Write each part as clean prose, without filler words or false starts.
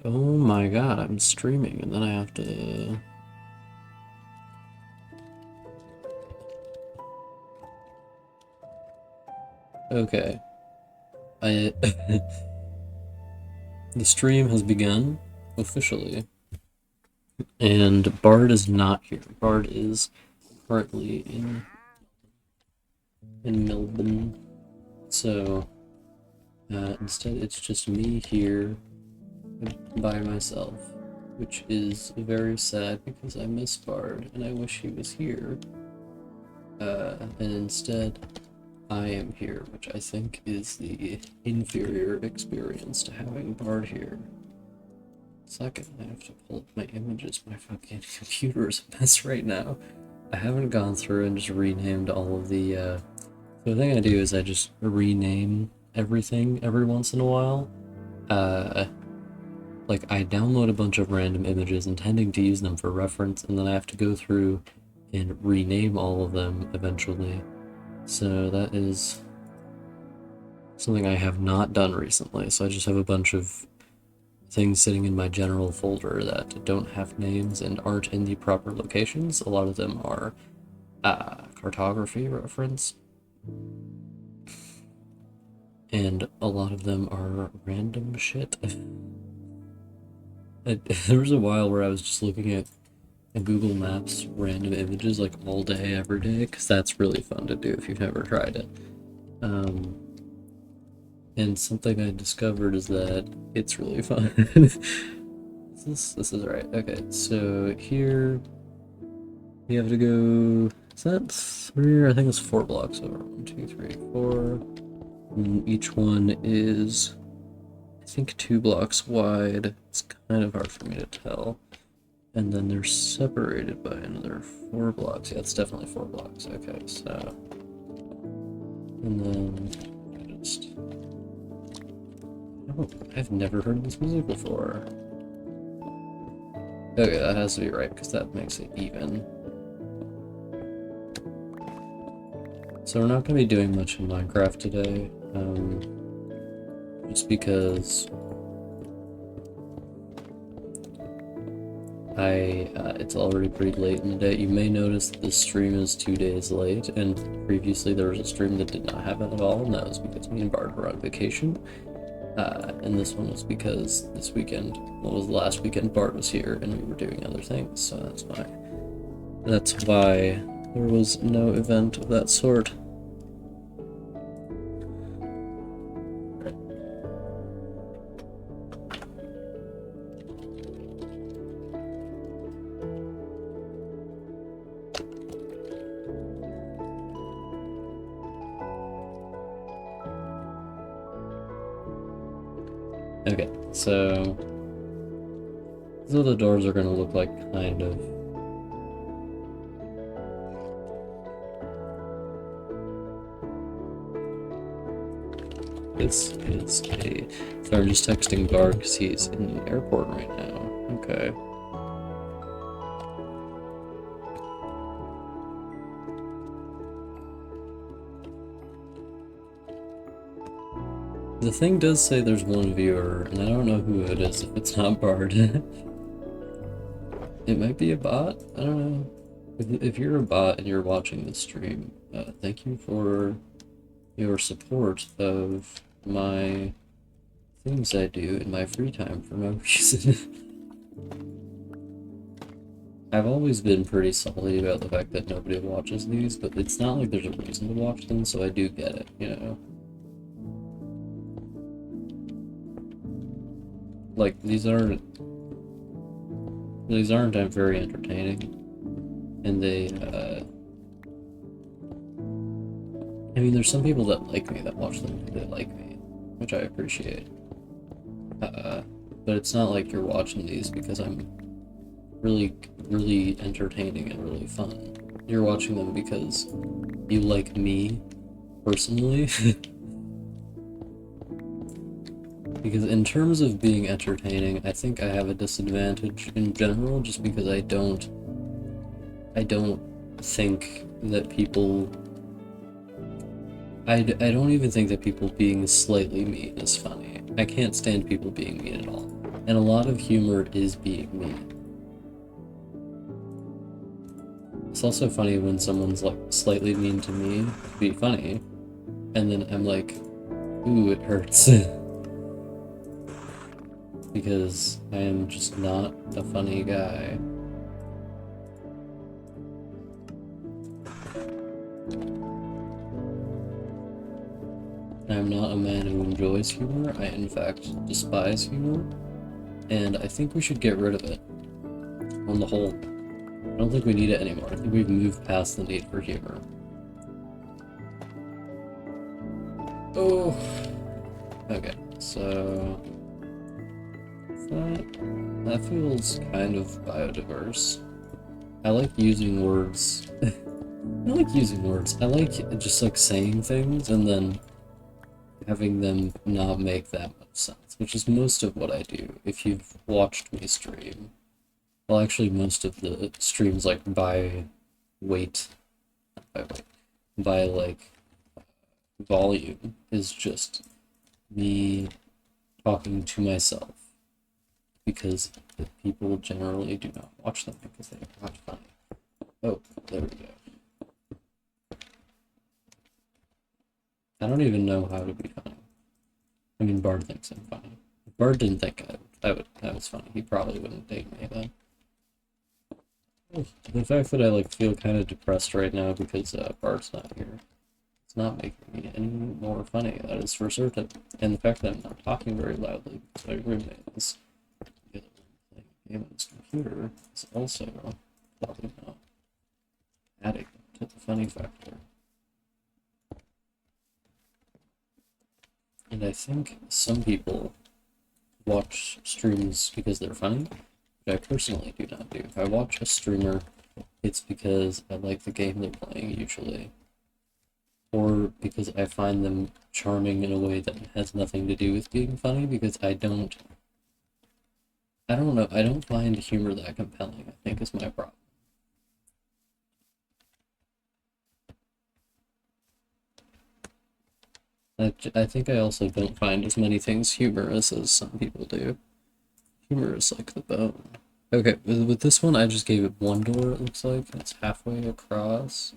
Oh my god, I'm streaming and then I have to... Okay. I... The stream has begun, officially. And Bard is not here. Bard is currently in Melbourne. So, instead it's just me here by myself. Which is very sad because I miss Bard and I wish he was here. And instead, I am here, which I think is the inferior experience to having Bard here. Second, I have to pull up my images. My fucking computer is a mess right now. I haven't gone through and just renamed all of the, the thing I do is I just rename everything every once in a while. Like, I download a bunch of random images intending to use them for reference, and then I have to go through and rename all of them eventually. So that is something I have not done recently, so I just have a bunch of things sitting in my general folder that don't have names and aren't in the proper locations. A lot of them are cartography reference, and a lot of them are random shit. There was a while where I was just looking at Google Maps random images like all day, every day, because that's really fun to do if you've never tried it. And something I discovered is that it's really fun. This is right. Okay, so here you have to go. Is that 3? I think it's 4 blocks over. 1, 2, 3, 4. And each one is, I think, 2 blocks wide. It's kind of hard for me to tell. And then they're separated by another 4 blocks. Yeah, it's definitely 4 blocks. Okay, so. And then I just. Oh, I've never heard this music before. Okay, that has to be right, because that makes it even. So we're not going to be doing much in Minecraft today, just because it's already pretty late in the day. You may notice that this stream is 2 days late, and previously there was a stream that did not have it at all, and that was because me and Bard were on vacation. And this one was because this weekend, well, it was last weekend, Bart was here and we were doing other things, so that's why there was no event of that sort. Right. Okay, so these are the doors are going to look like, kind of. This is a... So I'm just texting Bard because he's in the airport right now. Okay. The thing does say there's one viewer, and I don't know who it is if it's not Bard. It might be a bot? I don't know. If you're a bot and you're watching this stream, thank you for your support of my things I do in my free time for no reason. I've always been pretty salty about the fact that nobody watches these, but it's not like there's a reason to watch them, so I do get it, you know? Like, these aren't very entertaining, and they, I mean, there's some people that like me that watch them, that like me, which I appreciate, but it's not like you're watching these because I'm really, really entertaining and really fun. You're watching them because you like me, personally. Because in terms of being entertaining, I think I have a disadvantage in general, just because I don't think that people... I don't even think that people being slightly mean is funny. I can't stand people being mean at all. And a lot of humor is being mean. It's also funny when someone's like slightly mean to me to be funny, and then I'm like, ooh, it hurts. Because I am just not a funny guy. I'm not a man who enjoys humor. I, in fact, despise humor. And I think we should get rid of it. On the whole, I don't think we need it anymore. I think we've moved past the need for humor. Oh. Okay, so that feels kind of biodiverse. I like using words. I like using words. I like just like saying things and then having them not make that much sense, which is most of what I do. If you've watched me stream, well, actually, most of the streams like by weight, not by weight, by like volume is just me talking to myself because the people generally do not watch them because they are not funny. Oh, there we go. I don't even know how to be funny. I mean, Bard thinks I'm funny. If Bard didn't think I was funny, he probably wouldn't date me then. The fact that I like feel kind of depressed right now because Bard's not here, it's not making me any more funny, that is for certain. And the fact that I'm not talking very loudly because my roommate is the other room playing a game on his computer is also probably not adding to the funny factor. And I think some people watch streams because they're funny, which I personally do not do. If I watch a streamer, it's because I like the game they're playing usually, or because I find them charming in a way that has nothing to do with being funny, because I don't know, I don't find humor that compelling, I think is my problem. I think I also don't find as many things humorous as some people do. Humor is like the bone. Okay, with this one, I just gave it one door, it looks like. It's halfway across.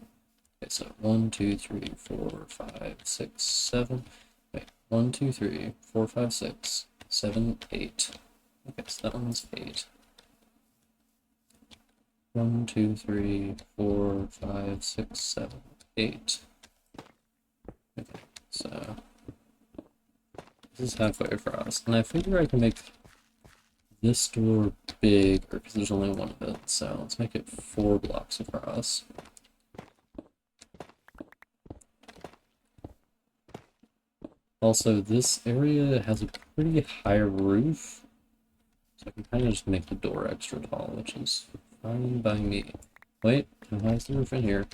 Okay, so 1, 2, 3, 4, 5, 6, 7. Wait, 1, 2, 3, 4, 5, 6, 7, 8. Okay, so that one's 8. 1, 2, 3, 4, 5, 6, 7, 8. Okay, so this is halfway across, and I figure I can make this door bigger because there's only one of it. So let's make it 4 blocks across. Also, this area has a pretty high roof, so I can kind of just make the door extra tall, which is fine by me. Wait, how high is the roof in here?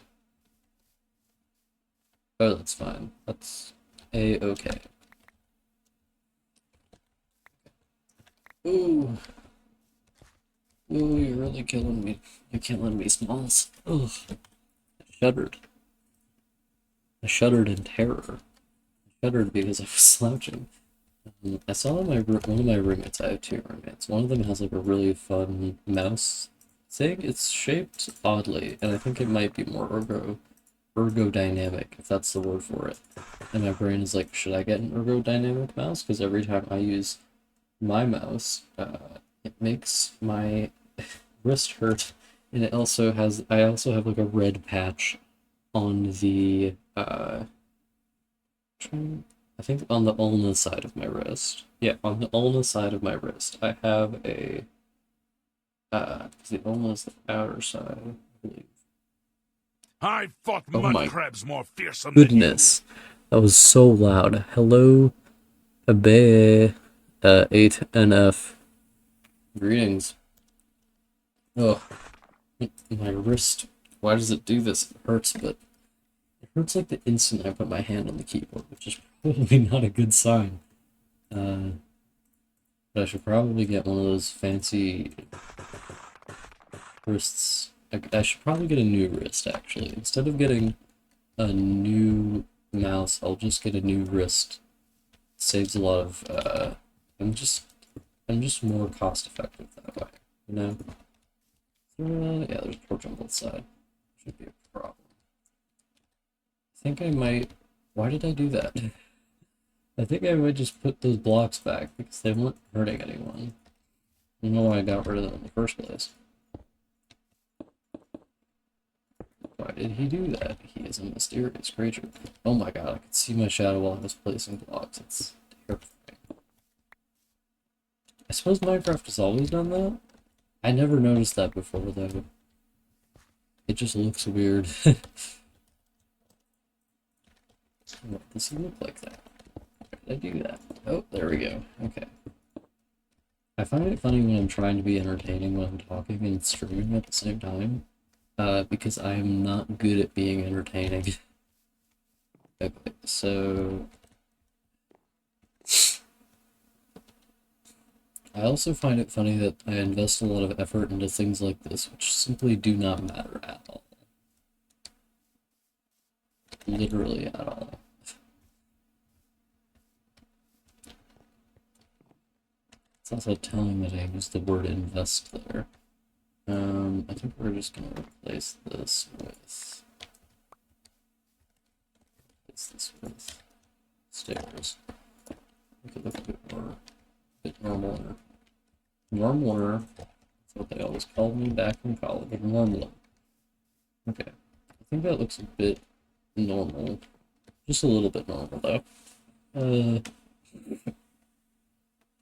Oh, that's fine. That's a-okay. Ooh. Ooh, you're really killing me. You can't let me smalls. Ugh. I shuddered. I shuddered in terror. I shuddered because I was slouching. I saw one of my roommates, I have 2 roommates, one of them has like a really fun mouse thing. It's shaped oddly, and I think it might be more ergodynamic, if that's the word for it. And my brain is like, should I get an ergodynamic mouse? Because every time I use my mouse, it makes my wrist hurt, and I also have like a red patch on the I think on the ulna side of my wrist. Yeah, on the ulna side of my wrist, I have a the ulna is the outer side, I believe. I fought Oh mud my crabs more fearsome goodness, that was so loud. Hello, Abe, 8NF. Greetings. Oh, my wrist. Why does it do this? It hurts, but it hurts like the instant I put my hand on the keyboard, which is probably not a good sign. But I should probably get one of those fancy wrists. I should probably get a new wrist, actually. Instead of getting a new mouse, I'll just get a new wrist. It saves a lot of, I'm I'm just more cost effective that way, you know? Yeah, there's a torch on both sides. Should be a problem. I think I might. Why did I do that? I think I might just put those blocks back because they weren't hurting anyone. I don't know why I got rid of them in the first place. Why did he do that? He is a mysterious creature. Oh my god, I could see my shadow while I was placing blocks. It's terrifying. I suppose Minecraft has always done that. I never noticed that before, though. It just looks weird. What does it look like that? Why did I do that? Oh, there we go. Okay. I find it funny when I'm trying to be entertaining when I'm talking and streaming at the same time. Because I am not good at being entertaining. Okay, so... I also find it funny that I invest a lot of effort into things like this, which simply do not matter at all. Literally at all. It's also telling that I used the word invest there. I think we're just gonna replace this with stairs. Make it look a bit normaler. Normaler. That's what they always called me back in college. Normaler. Okay. I think that looks a bit normal. Just a little bit normal though.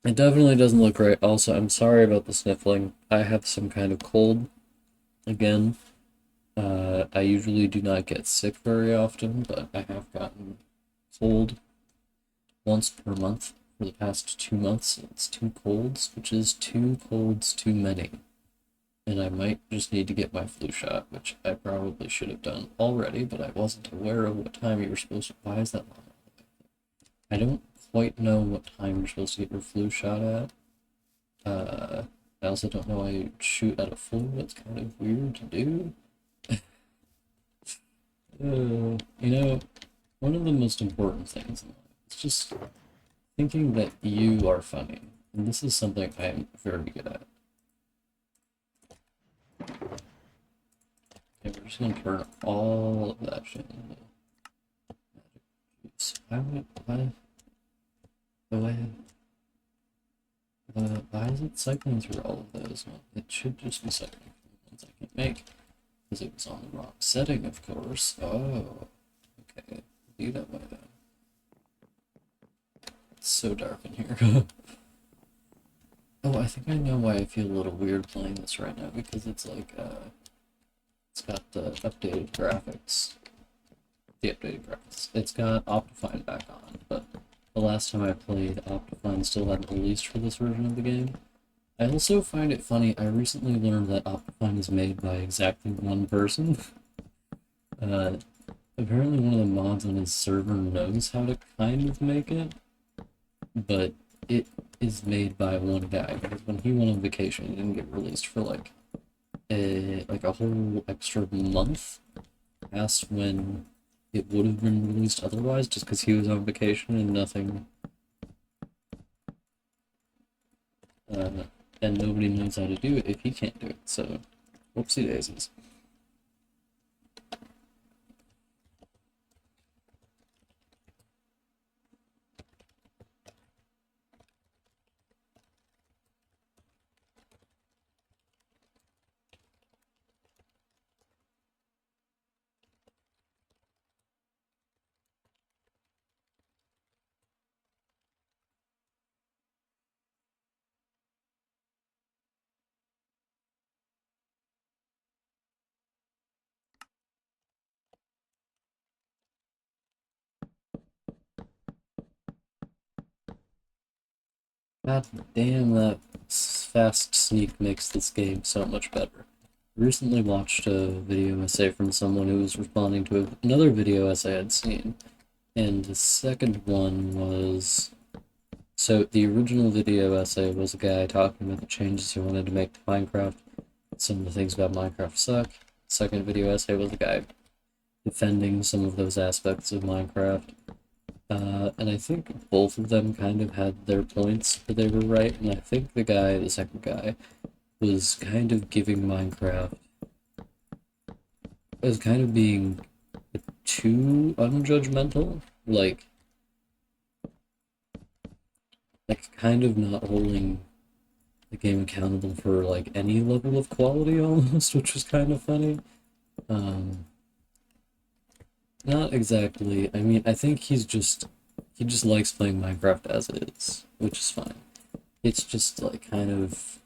It definitely doesn't look right. Also, I'm sorry about the sniffling. I have some kind of cold. Again, I usually do not get sick very often, but I have gotten cold once per month for the past 2 months. It's 2 colds, which is 2 colds too many. And I might just need to get my flu shot, which I probably should have done already, but I wasn't aware of what time you were supposed to. Why is that long? I don't quite know what time you're supposed to get your flu shot at. I also don't know why you shoot at a flu. That's kind of weird to do. You know, one of the most important things in life is just thinking that you are funny. And this is something I am very good at. Okay, we're just gonna turn all of that shit into magic juice. Why is it cycling through all of those? Well, it should just be cycling through the ones I can make. Because it was on the wrong setting, of course. Oh, okay. Be that way then. It's so dark in here. Oh, I think I know why I feel a little weird playing this right now, because it's like, it's got the updated graphics. The updated graphics. It's got Optifine back on, but the last time I played, Optifine still hadn't released for this version of the game. I also find it funny, I recently learned that Optifine is made by exactly one person. Apparently one of the mods on his server knows how to kind of make it, but it is made by one guy, because when he went on vacation, it didn't get released for like a whole extra month past when it would have been released otherwise, just because he was on vacation and nothing. And nobody knows how to do it if he can't do it, so whoopsie daisies. God damn, that fast sneak makes this game so much better. I recently watched a video essay from someone who was responding to another video essay I'd seen, and the second one was... So, the original video essay was a guy talking about the changes he wanted to make to Minecraft. Some of the things about Minecraft suck. The second video essay was a guy defending some of those aspects of Minecraft. And I think both of them kind of had their points, but they were right. And I think the second guy, was kind of giving Minecraft, was kind of being too unjudgmental, like kind of not holding the game accountable for like any level of quality almost, which was kind of funny. Um, Not exactly. I mean, I think he just likes playing Minecraft as it is, which is fine. It's just like kind of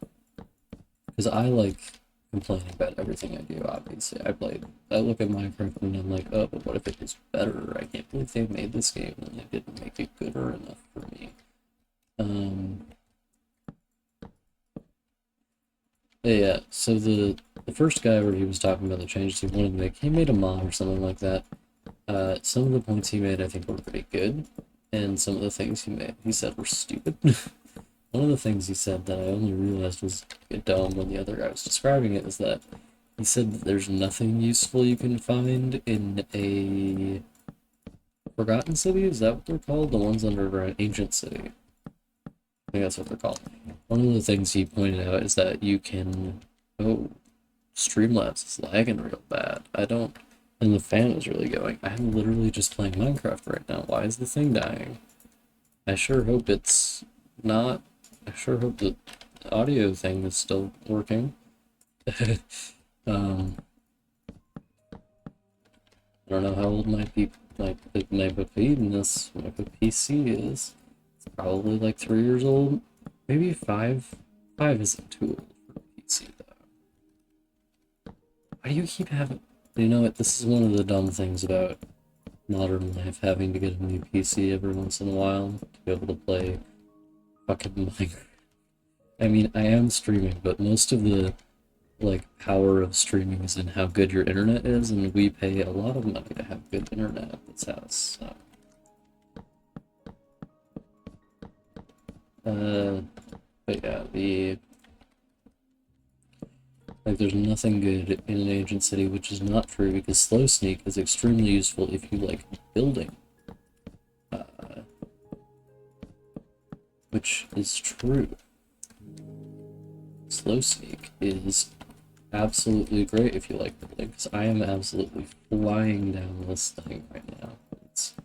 because I like complaining about everything I do. Obviously, I look at Minecraft and I'm like, oh, but what if it was better? I can't believe they made this game and they didn't make it gooder enough for me. Um, yeah. So the first guy where he was talking about the changes he wanted to make, he made a mod or something like that. Some of the points he made I think were pretty good, and some of the things he said were stupid. One of the things he said that I only realized was dumb when the other guy was describing it is that he said that there's nothing useful you can find in a Forgotten City? Is that what they're called? The ones under Ancient City. I think that's what they're called. One of the things he pointed out is that you can... Oh, Streamlabs is lagging real bad. I don't... And the fan is really going. I'm literally just playing Minecraft right now. Why is the thing dying? I sure hope it's not... I sure hope the audio thing is still working. I don't know how old my PC is. It's probably like 3 years old. Maybe 5. 5 isn't too old for a PC though. Why do you keep having... You know what, this is one of the dumb things about modern life, having to get a new PC every once in a while to be able to play fucking Minecraft. I mean, I am streaming, but most of the like power of streaming is in how good your internet is, and we pay a lot of money to have good internet at this house. So. But yeah, there's nothing good in an Ancient City, which is not true because Slow Sneak is extremely useful if you like building. Which is true. Slow Sneak is absolutely great if you like building, because I am absolutely flying down this thing right now. It's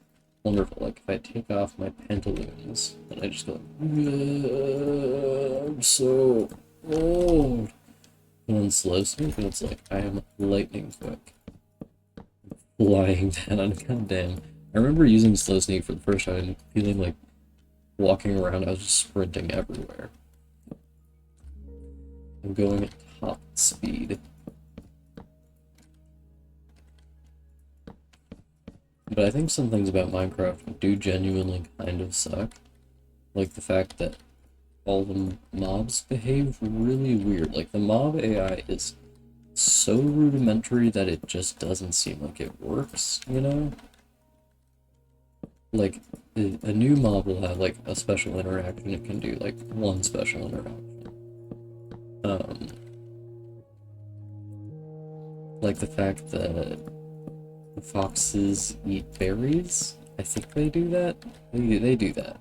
wonderful. Like, if I take off my pantaloons, and I just go, I'm so old. And then Slow Sneak, and it's like, I am lightning quick. Flying down, goddamn. I remember using Slow Sneak for the first time and feeling like walking around, I was just sprinting everywhere. I'm going at top speed. But I think some things about Minecraft do genuinely kind of suck. Like the fact that all the mobs behave really weird. Like the mob AI is so rudimentary that it just doesn't seem like it works, you know? Like, a new mob will have like a special interaction, it can do like one special interaction. Like the fact that the foxes eat berries, I think they do that. They do that.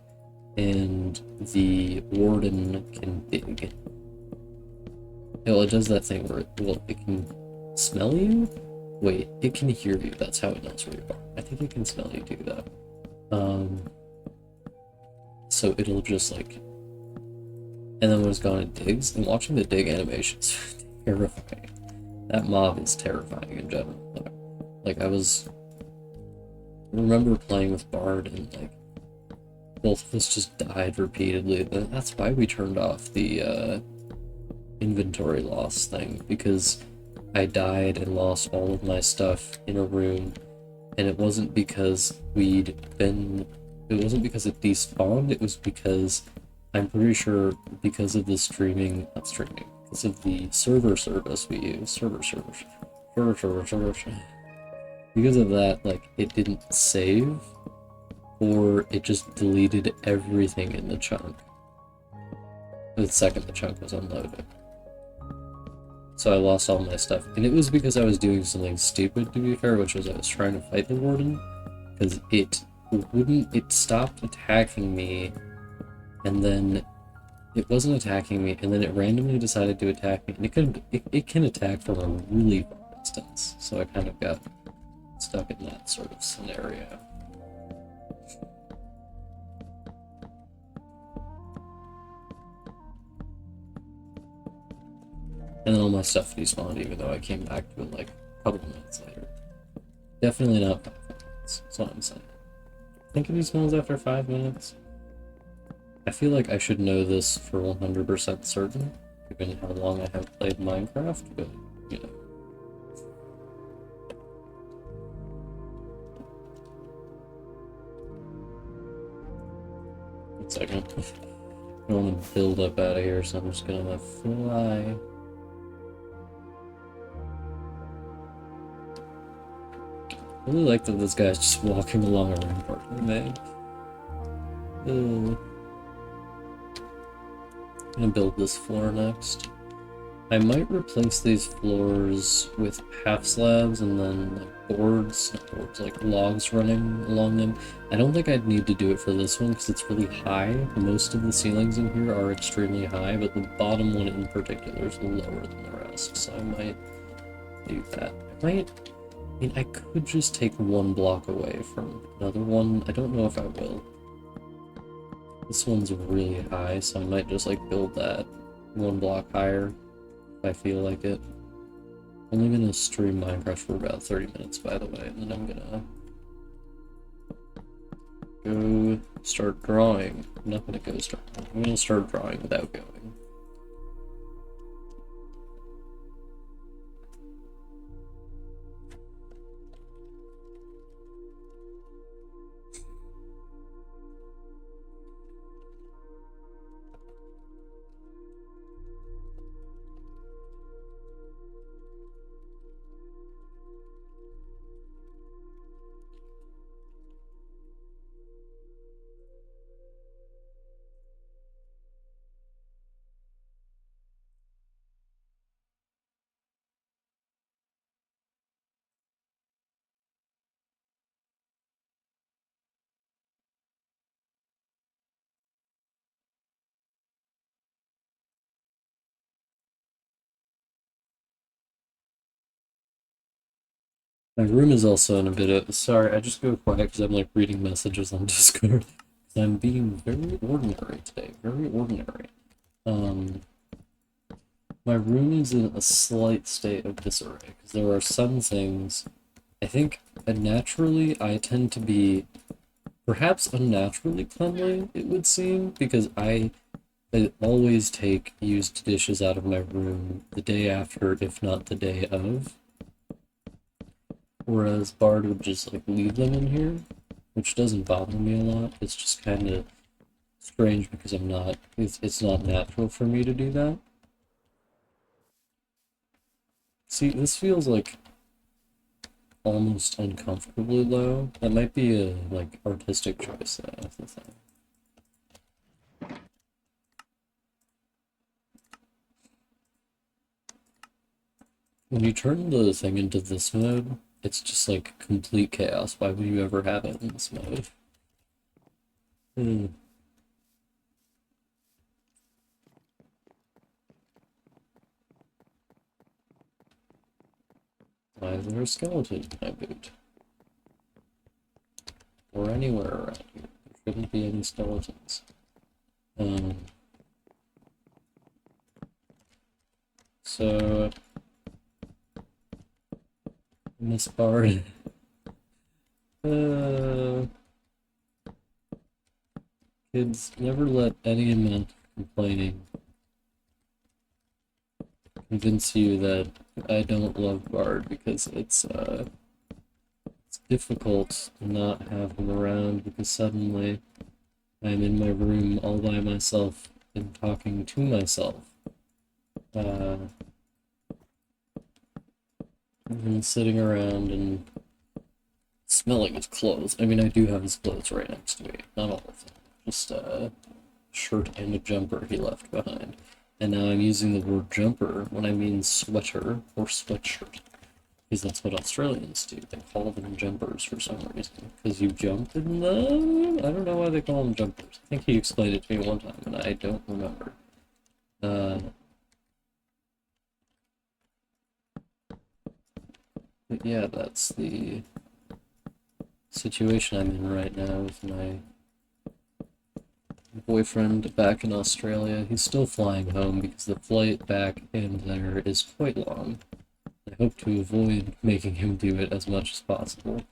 And the warden can dig. Well, it does that thing where it can smell you? Wait, it can hear you, that's how it knows where you are. I think it can smell you too, though. So it'll just like... And then when it's gone, it digs, and watching the dig animations terrifying. That mob is terrifying in general. Like, I remember playing with Bard, and like, both of us just died repeatedly. That's why we turned off the inventory loss thing, because I died and lost all of my stuff in a room, and it wasn't because it wasn't because it despawned, it was because, I'm pretty sure, because of the because of the server service we use, because of that, like, it didn't save, or it just deleted everything in the chunk the second the chunk was unloaded. So I lost all my stuff, and it was because I was doing something stupid, to be fair, which was I was trying to fight the warden, because it it stopped attacking me, and then it wasn't attacking me, and then it randomly decided to attack me, and it can attack from a really far distance, so I kind of got stuck in that sort of scenario. And then all my stuff despawned, even though I came back to it like a couple minutes later. Definitely not 5 minutes, that's what I'm saying. I think it despawns after 5 minutes. I feel like I should know this for 100% certain, given how long I have played Minecraft, but, you know. One second. I don't want to build up out of here, so I'm just gonna fly. I really like that this guy's just walking along a rampart, man. I'm gonna build this floor next. I might replace these floors with half slabs and then like boards, like logs running along them. I don't think I'd need to do it for this one because it's really high. Most of the ceilings in here are extremely high, but the bottom one in particular is lower than the rest, so I might do that. I mean, I could just take one block away from another one. I don't know if I will. This one's really high, so I might just like build that one block higher if I feel like it. I'm only gonna stream Minecraft for about 30 minutes, by the way, and then I'm gonna go start drawing. I'm not gonna go start. I'm gonna start drawing without going. My room is also in a bit of... Sorry, I just go quiet because I'm like reading messages on Discord. I'm being very ordinary today, very ordinary. My room is in a slight state of disarray because there are some things... I think naturally I tend to be perhaps unnaturally cleanly, it would seem, because I always take used dishes out of my room the day after, if not the day of. Whereas Bard would just like leave them in here, which doesn't bother me a lot. It's just kind of strange because it's not natural for me to do that. See, this feels like almost uncomfortably low. That might be a like artistic choice though, that's the thing. When you turn the thing into this mode, it's just like complete chaos. Why would you ever have it in this mode? Why is there a skeleton in my boot? Or anywhere around here. There shouldn't be any skeletons. So... Miss Bard. Kids, never let any amount of complaining convince you that I don't love Bard, because it's difficult to not have him around because suddenly I'm in my room all by myself and talking to myself. And sitting around and smelling his clothes. I mean, I do have his clothes right next to me. Not all of them. Just a shirt and a jumper he left behind. And now I'm using the word jumper when I mean sweater or sweatshirt. Because that's what Australians do. They call them jumpers for some reason. Because you jump in them? I don't know why they call them jumpers. I think he explained it to me one time, and I don't remember. But yeah, that's the situation I'm in right now with my boyfriend back in Australia. He's still flying home because the flight back and there is quite long. I hope to avoid making him do it as much as possible.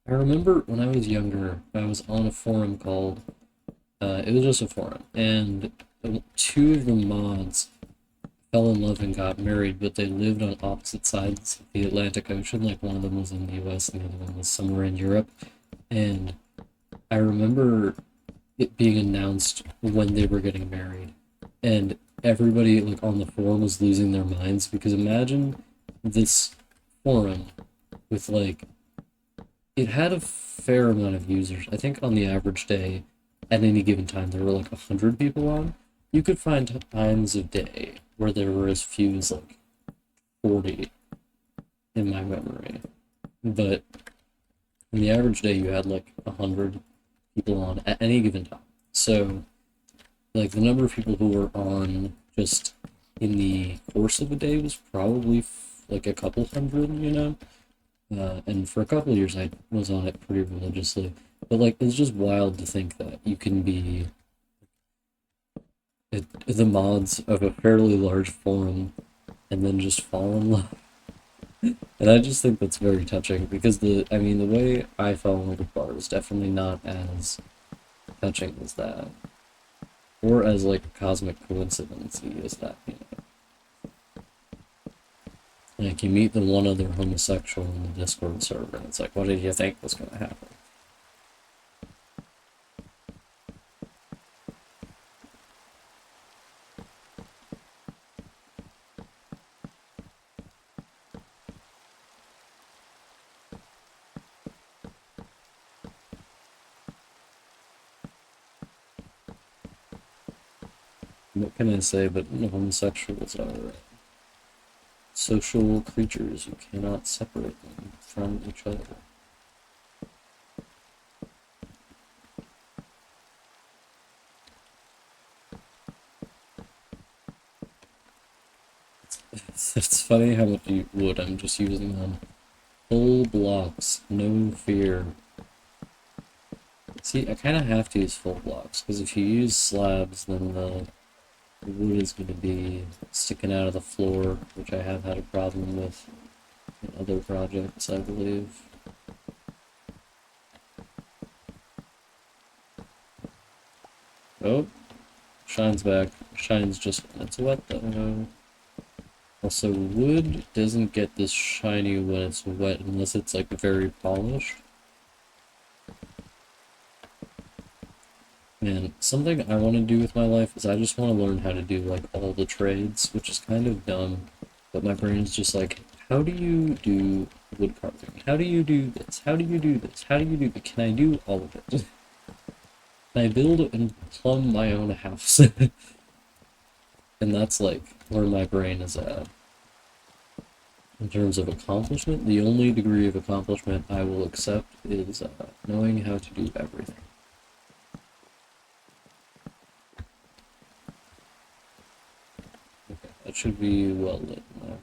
I remember when I was younger, I was on a forum called, it was just a forum, and two of the mods fell in love and got married, but they lived on opposite sides of the Atlantic Ocean. Like, one of them was in the US and the other one was somewhere in Europe. And I remember it being announced when they were getting married, and everybody like on the forum was losing their minds, because imagine this forum with like, it had a fair amount of users. I think on the average day at any given time there were like 100 people on. You could find times of day where there were as few as like 40 in my memory, but in the average day you had like 100 people on at any given time. So like the number of people who were on just in the course of a day was probably like a couple hundred, you know? And for a couple of years I was on it pretty religiously. But like, it's just wild to think that you can be the mods of a fairly large forum and then just fall in love. And I just think that's very touching, because the way I fell in love with Bart is definitely not as touching as that. Or as like a cosmic coincidence as that, you know. Like, you meet the one other homosexual in the Discord server, and it's like, what did you think was gonna happen? What can I say, but homosexuals are social creatures. You cannot separate them from each other. It's funny how much wood I'm just using on full blocks, no fear. See, I kind of have to use full blocks, because if you use slabs, then the wood is going to be sticking out of the floor, which I have had a problem with in other projects, I believe. Oh, shine's back. Shine's just when it's wet, though. Also, wood doesn't get this shiny when it's wet unless it's like very polished. Man, something I want to do with my life is I just want to learn how to do like all the trades, which is kind of dumb, but my brain's just like, how do you do wood carving? How do you do this? How do you do this? How do you do that? Can I do all of it? Can I build and plumb my own house? And that's like where my brain is at. In terms of accomplishment, the only degree of accomplishment I will accept is knowing how to do everything. Okay, that should be well lit now.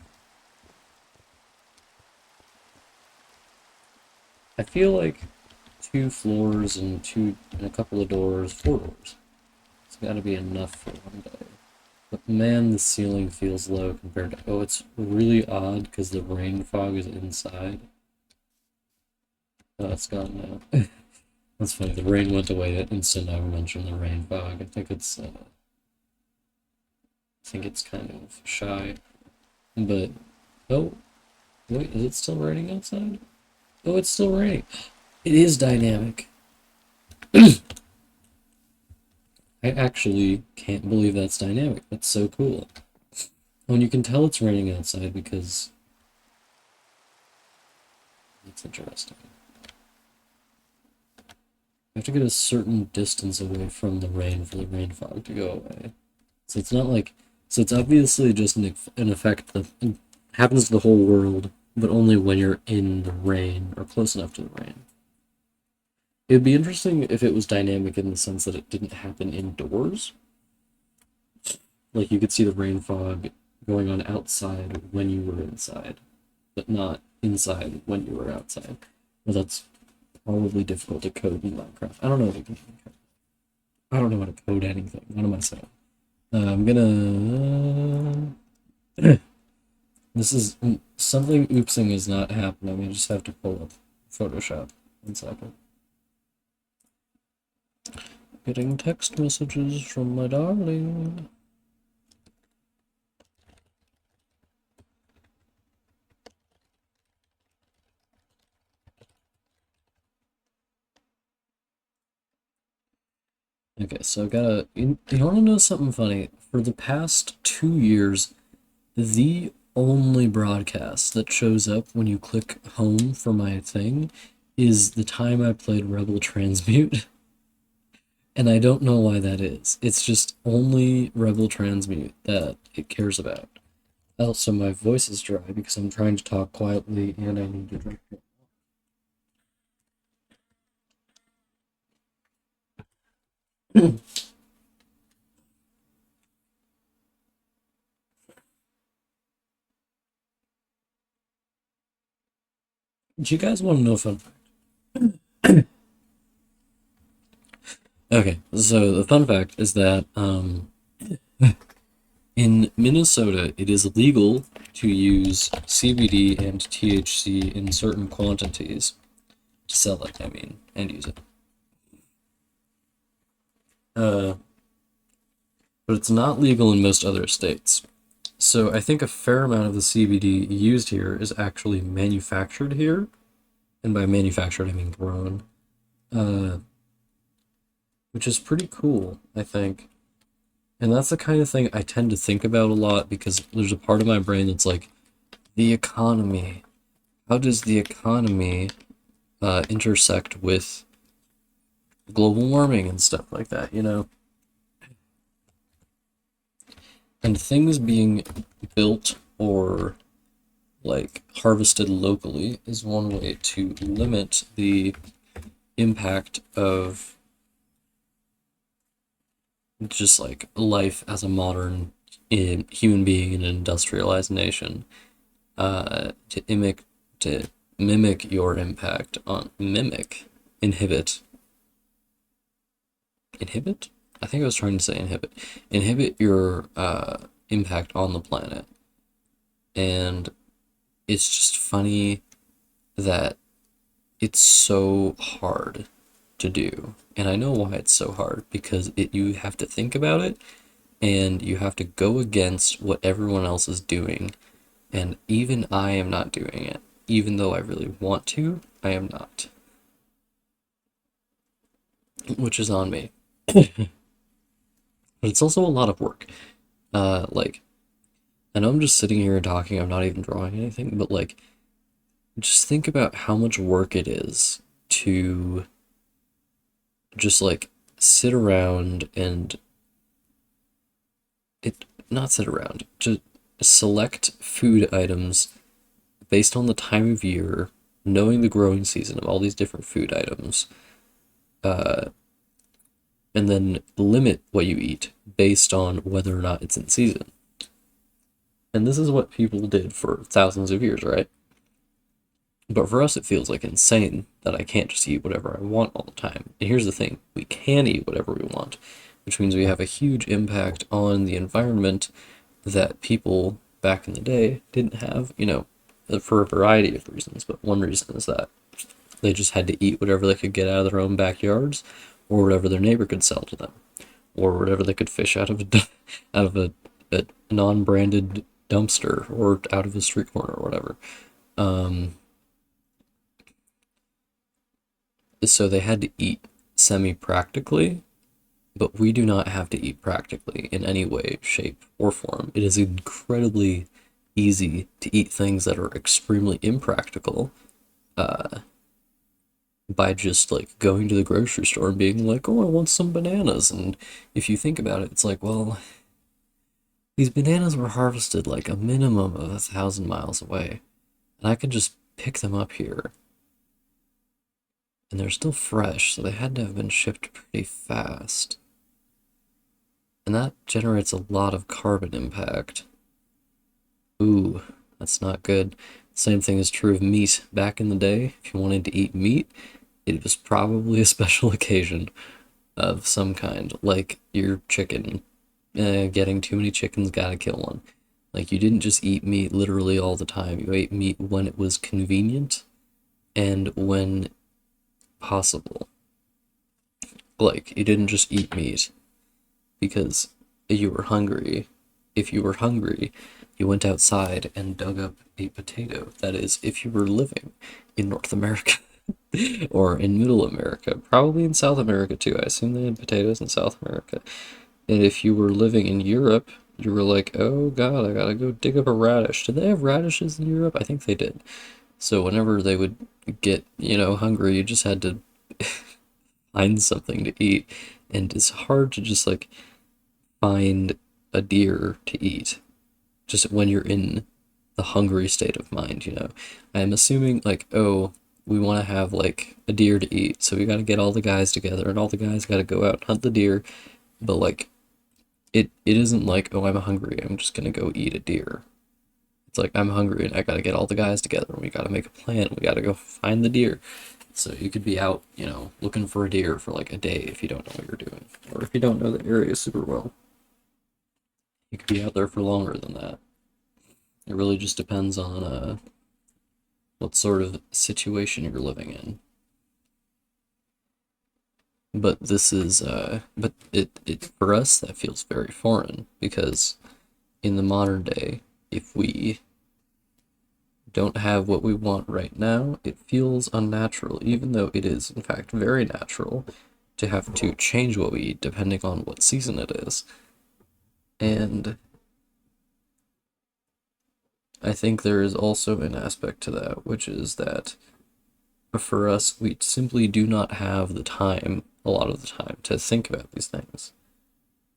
I feel like 2 floors and a couple of doors, 4 doors. It's gotta be enough for one day. But man, the ceiling feels low compared to... Oh, it's really odd because the rain fog is inside. Oh, it's gone now. That's funny, the rain went away the instant I mentioned the rain fog. I think it's kind of shy. But... Oh, wait, is it still raining outside? Oh, it's still raining. It is dynamic. I actually can't believe that's dynamic. That's so cool. And you can tell it's raining outside because... That's interesting. You have to get a certain distance away from the rain for the rain fog to go away. So it's not like... So it's obviously just an effect that happens to the whole world, but only when you're in the rain or close enough to the rain. It'd be interesting if it was dynamic in the sense that it didn't happen indoors. Like you could see the rain fog going on outside when you were inside, but not inside when you were outside. Well, that's probably difficult to code in Minecraft. I don't know if you can code. I don't know how to code anything. What am I saying? I'm gonna. This is something oopsing is not happening. I just have to pull up Photoshop. 1 second. Getting text messages from my darling. Okay, so I gotta. You wanna know something funny? For the past 2 years, the only broadcast that shows up when you click home for my thing is the time I played Rebel Transmute. And I don't know why that is. It's just only Rebel Transmute that it cares about. Also, my voice is dry because I'm trying to talk quietly and I need to drink more. Do you guys want to know a fun fact? Okay, so the fun fact is that in Minnesota, it is legal to use CBD and THC in certain quantities to sell it, I mean, and use it. But it's not legal in most other states. So I think a fair amount of the CBD used here is actually manufactured here, and by manufactured I mean grown, uh, which is pretty cool, I think. And that's the kind of thing I tend to think about a lot because there's a part of my brain that's like, the economy. How does the economy intersect with global warming and stuff like that, you know? And things being built or like harvested locally is one way to limit the impact of just like life as a modern human being in an industrialized nation, to mimic your impact on inhibit. I think I was trying to say inhibit your impact on the planet. And it's just funny that it's so hard to do. And I know why it's so hard because you have to think about it and you have to go against what everyone else is doing. And even I am not doing it. Even though I really want to, I am not. Which is on me. But it's also a lot of work. Like, I know I'm just sitting here and talking, I'm not even drawing anything, but like, just think about how much work it is to just like sit around and not sit around, to select food items based on the time of year, knowing the growing season of all these different food items, uh, and then limit what you eat based on whether or not it's in season. And this is what people did for thousands of years, right? But for us, it feels like insane that I can't just eat whatever I want all the time. And here's the thing, we can eat whatever we want, which means we have a huge impact on the environment that people back in the day didn't have, you know, for a variety of reasons. But one reason is that they just had to eat whatever they could get out of their own backyards, or whatever their neighbor could sell to them, or whatever they could fish out of out of a non-branded dumpster or out of a street corner or whatever. So they had to eat semi-practically, but we do not have to eat practically in any way, shape, or form. It is incredibly easy to eat things that are extremely impractical by just like going to the grocery store and being like, oh, I want some bananas. And if you think about it, it's like, well, these bananas were harvested like a minimum of 1,000 miles away. And I could just pick them up here. And they're still fresh, so they had to have been shipped pretty fast. And that generates a lot of carbon impact. Ooh, that's not good. Same thing is true of meat. Back in the day, if you wanted to eat meat, it was probably a special occasion of some kind, like your chicken. Getting too many chickens, gotta kill one. Like, you didn't just eat meat literally all the time. You ate meat when it was convenient and when possible. Like, you didn't just eat meat because you were hungry. If you were hungry, you went outside and dug up a potato. That is, if you were living in North America or in Middle America, probably in South America too. I assume they had potatoes in South America. And if you were living in Europe, you were like, oh god, I gotta go dig up a radish. Did they have radishes in Europe? I think they did. So whenever they would get, hungry, you just had to find something to eat. And it's hard to just like find a deer to eat just when you're in the hungry state of mind. I'm assuming like, oh, we want to have like a deer to eat, so we got to get all the guys together and all the guys got to go out and hunt the deer. But like it isn't like, oh, I'm hungry, I'm just gonna go eat a deer. It's like, I'm hungry and I gotta get all the guys together and we gotta make a plan. We gotta go find the deer. So you could be out, looking for a deer for like a day if you don't know what you're doing. Or if you don't know the area super well. You could be out there for longer than that. It really just depends on what sort of situation you're living in. But this is but it for us that feels very foreign because in the modern day, if we don't have what we want right now, it feels unnatural, even though it is, in fact, very natural to have to change what we eat depending on what season it is. And I think there is also an aspect to that, which is that for us, we simply do not have the time, a lot of the time, to think about these things.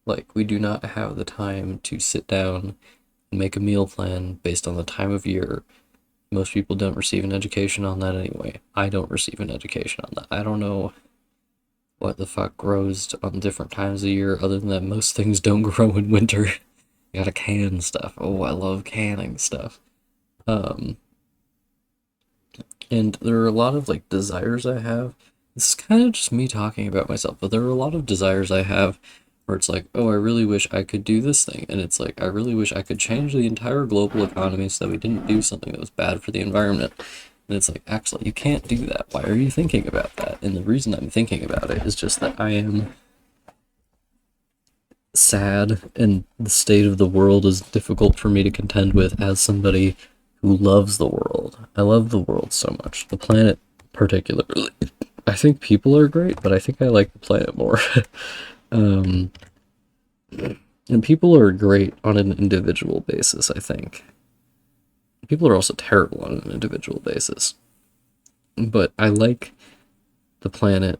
Like, we do not have the time to sit down and make a meal plan based on the time of year. Most people don't receive an education on that anyway. I don't receive an education on that. I don't know what the fuck grows on different times of year, other than that most things don't grow in winter. You gotta can stuff. Oh, I love canning stuff. Um, and there are a lot of like desires I have. This is kind of just me talking about myself, but there are a lot of desires I have where it's like, oh, I really wish I could do this thing. And it's like, I really wish I could change the entire global economy so that we didn't do something that was bad for the environment. And it's like, actually, you can't do that. Why are you thinking about that? And the reason I'm thinking about it is just that I am sad and the state of the world is difficult for me to contend with as somebody who loves the world. I love the world so much. The planet particularly. I think people are great, but I think I like the planet more. um, and people are great on an individual basis, I think. People are also terrible on an individual basis. But I like the planet.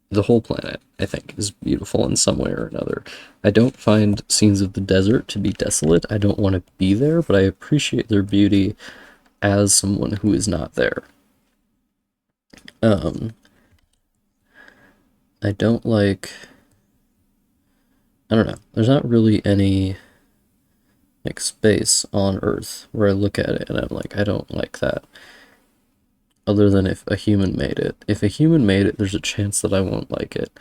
The whole planet, I think, is beautiful in some way or another. I don't find scenes of the desert to be desolate. I don't want to be there, but I appreciate their beauty as someone who is not there. Um, I don't like. I don't know. There's not really any like space on Earth where I look at it and I'm like, I don't like that. Other than if a human made it. If a human made it, there's a chance that I won't like it.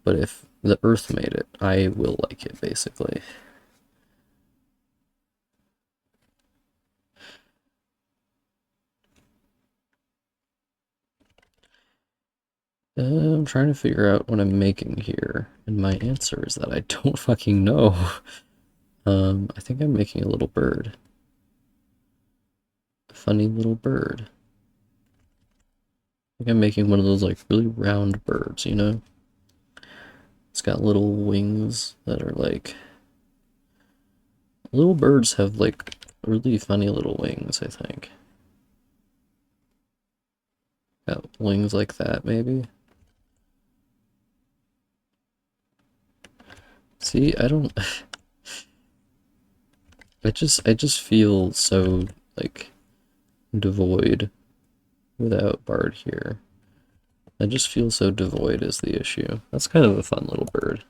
But if the Earth made it, I will like it, basically. I'm trying to figure out what I'm making here, and my answer is that I don't fucking know. I think I'm making a little bird. A funny little bird. I think I'm making one of those, like, really round birds, you know? It's got little wings that are, like... Little birds have, like, really funny little wings, I think. Got wings like that, maybe? See, I don't... I just feel so, like, devoid without Bard here. I just feel so devoid is the issue. That's kind of a fun little bird.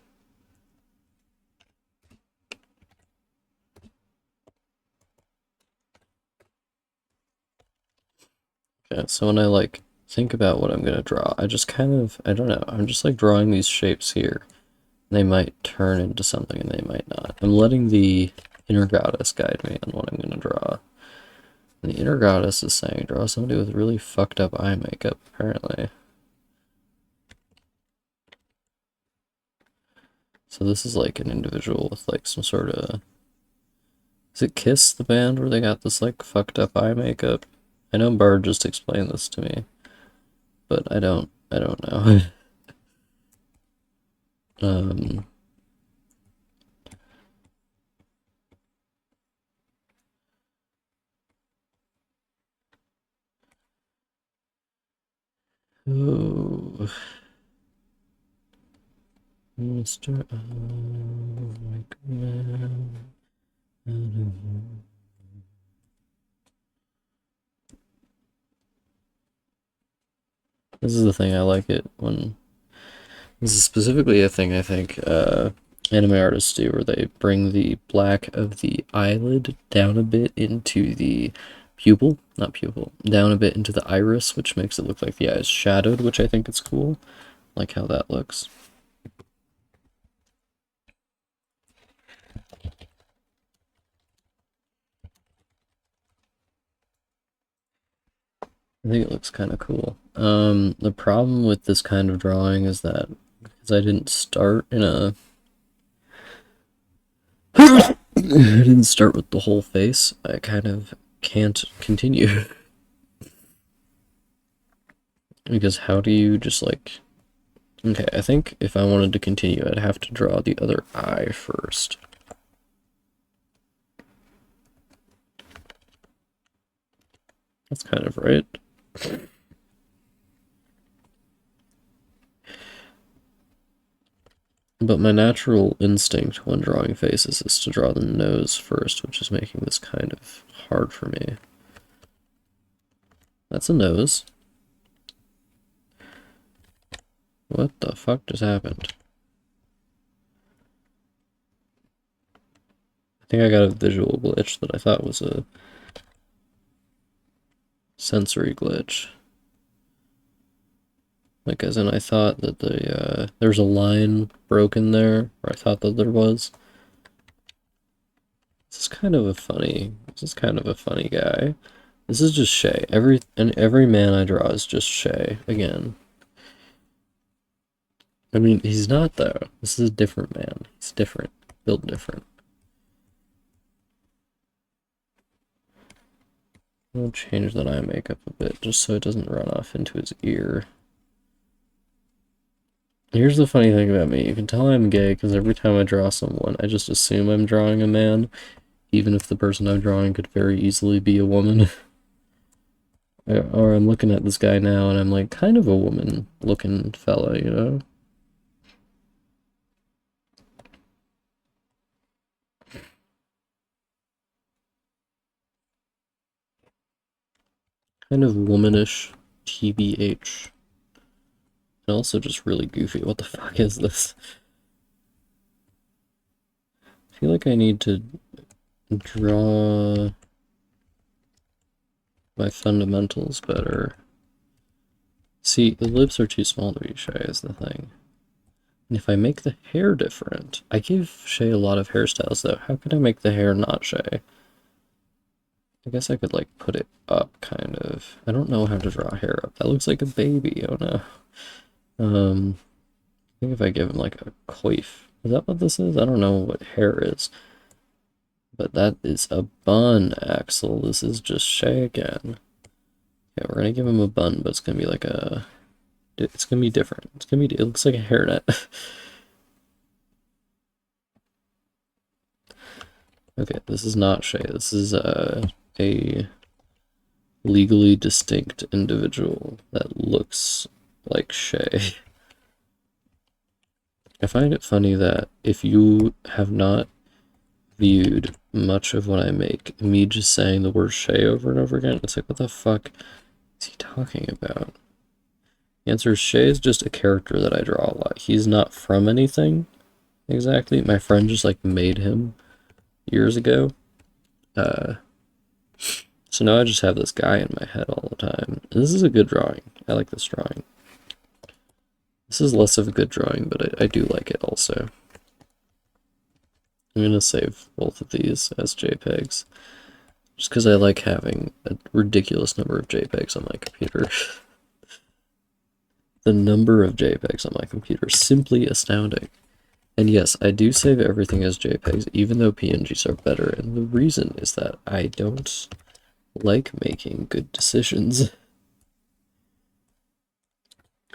Okay, so when I like think about what I'm gonna draw, I just kind of, I don't know, I'm just like drawing these shapes here. They might turn into something and they might not. I'm letting the inner goddess guide me on what I'm gonna draw. And the inner goddess is saying, draw somebody with really fucked up eye makeup, apparently. So this is like an individual with like some sort of... Is it Kiss, the band, where they got this like fucked up eye makeup? I know Bard just explained this to me, but I don't know. um... Oh... Mr. Like Man. This is the thing, I like it when... This is specifically a thing I think anime artists do, where they bring the black of the eyelid down a bit into the pupil, not pupil, down a bit into the iris, which makes it look like the eye is shadowed, which I think is cool. Like how that looks. I think it looks kind of cool. The problem with this kind of drawing is that because I didn't start in a... I didn't start with the whole face, I kind of can't continue. Because how do you just like... Okay, I think if I wanted to continue, I'd have to draw the other eye first. That's kind of right. But my natural instinct when drawing faces is to draw the nose first, which is making this kind of hard for me. That's a nose. What the fuck just happened? I think I got a visual glitch that I thought was a sensory glitch. Like, as in I thought that there's a line broken there, or I thought that there was. This is kind of a funny guy. This is just Shay. Every man I draw is just Shay again. I mean, he's not though. This is a different man. He's different, built different. I'll change that eye makeup a bit just so it doesn't run off into his ear. Here's the funny thing about me. You can tell I'm gay because every time I draw someone, I just assume I'm drawing a man, even if the person I'm drawing could very easily be a woman. Or I'm looking at this guy now and I'm like, kind of a woman-looking fella, you know? Kind of womanish, TBH. And also just really goofy. What the fuck is this? I feel like I need to draw my fundamentals better. See, the lips are too small to be Shay is the thing. And if I make the hair different, I give Shay a lot of hairstyles though. How could I make the hair not Shay? I guess I could like put it up kind of. I don't know how to draw hair up. That looks like a baby, oh no. I think if I give him like a coif. Is that what this is? I don't know what hair is. But that is a bun, Axel. This is just Shay again. Yeah, we're gonna give him a bun, but it's gonna be like a... It's gonna be different. It's gonna be... It looks like a hairnet. Okay, this is not Shay. This is a legally distinct individual that looks like Shay. I find it funny that if you have not viewed much of what I make me just saying the word Shay over and over again. It's like, what the fuck is he talking about? The answer is Shay is just a character that I draw a lot. He's not from anything exactly. My friend just like made him years ago. So now I just have this guy in my head all the time. And this is a good drawing. I like this drawing. This is less of a good drawing, but I do like it also. I'm gonna save both of these as JPEGs. Just because I like having a ridiculous number of JPEGs on my computer. The number of JPEGs on my computer is simply astounding. And yes, I do save everything as JPEGs, even though PNGs are better. And the reason is that I don't like making good decisions.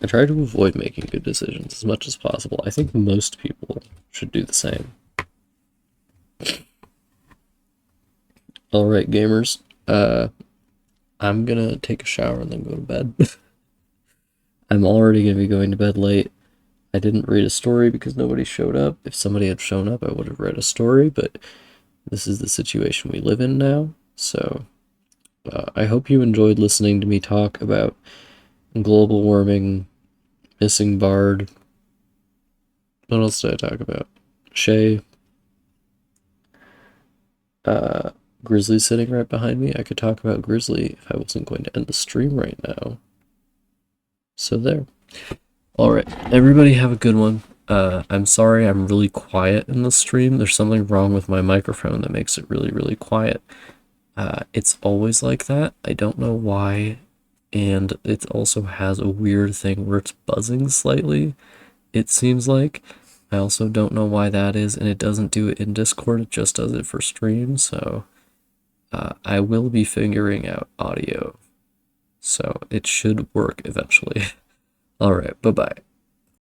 I try to avoid making good decisions as much as possible. I think most people should do the same. Alright, gamers. I'm gonna take a shower and then go to bed. I'm already gonna be going to bed late. I didn't read a story because nobody showed up. If somebody had shown up, I would have read a story, but this is the situation we live in now. So, I hope you enjoyed listening to me talk about global warming, missing Bard. What else did I talk about? Shay. Grizzly sitting right behind me. I could talk about Grizzly if I wasn't going to end the stream right now. So there. Alright, everybody have a good one. I'm sorry I'm really quiet in the stream. There's something wrong with my microphone that makes it really, really quiet. It's always like that. I don't know why. And it also has a weird thing where it's buzzing slightly, it seems like. I also don't know why that is, and it doesn't do it in Discord, it just does it for stream, so I will be figuring out audio. So it should work eventually. Alright, bye-bye.